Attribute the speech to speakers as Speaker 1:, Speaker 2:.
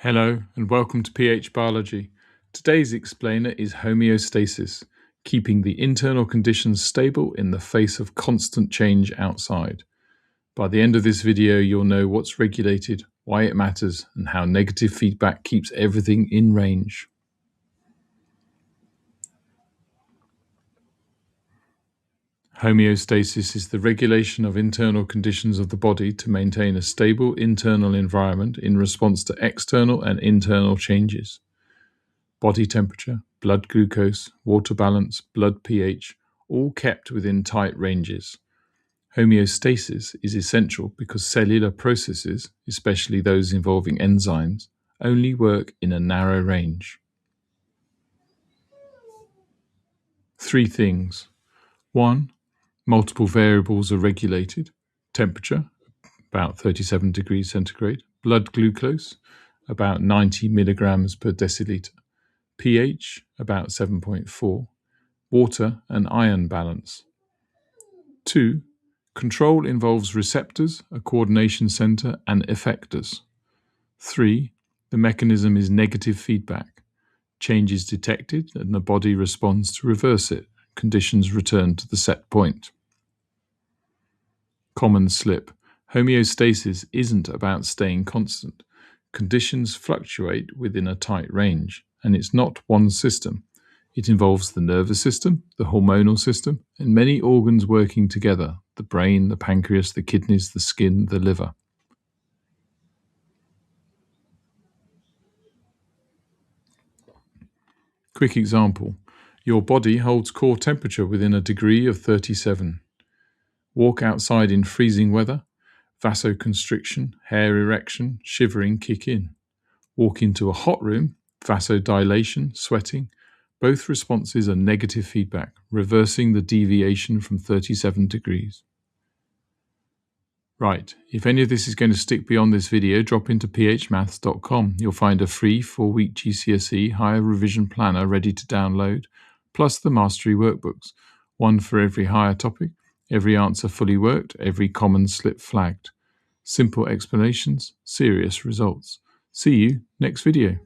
Speaker 1: Hello and welcome to pH Biology. Today's explainer is homeostasis, keeping the internal conditions stable in the face of constant change outside. By the end of this video, you'll know what's regulated, why it matters, and how negative feedback keeps everything in range. Homeostasis is the regulation of internal conditions of the body to maintain a stable internal environment in response to external and internal changes. Body temperature, blood glucose, water balance, blood pH, all kept within tight ranges. Homeostasis is essential because cellular processes, especially those involving enzymes, only work in a narrow range. Three things. 1. Multiple variables are regulated. Temperature, about 37 degrees centigrade. Blood glucose, about 90 milligrams per deciliter. pH, about 7.4. Water and ion balance. 2. Control involves receptors, a coordination center, and effectors. 3. The mechanism is negative feedback. Change is detected and the body responds to reverse it. Conditions return to the set point. Common slip. Homeostasis isn't about staying constant. Conditions fluctuate within a tight range, and it's not one system. It involves the nervous system, the hormonal system, and many organs working together: the brain, the pancreas, the kidneys, the skin, the liver. Quick example. Your body holds core temperature within a degree of 37. Walk outside in freezing weather, vasoconstriction, hair erection, shivering kick in. Walk into a hot room, vasodilation, sweating. Both responses are negative feedback, reversing the deviation from 37 degrees. Right, if any of this is going to stick beyond this video, drop into phmaths.com. You'll find a free 4-week GCSE higher revision planner ready to download, plus the mastery workbooks, one for every higher topic, every answer fully worked, every common slip flagged. Simple explanations, serious results. See you next video.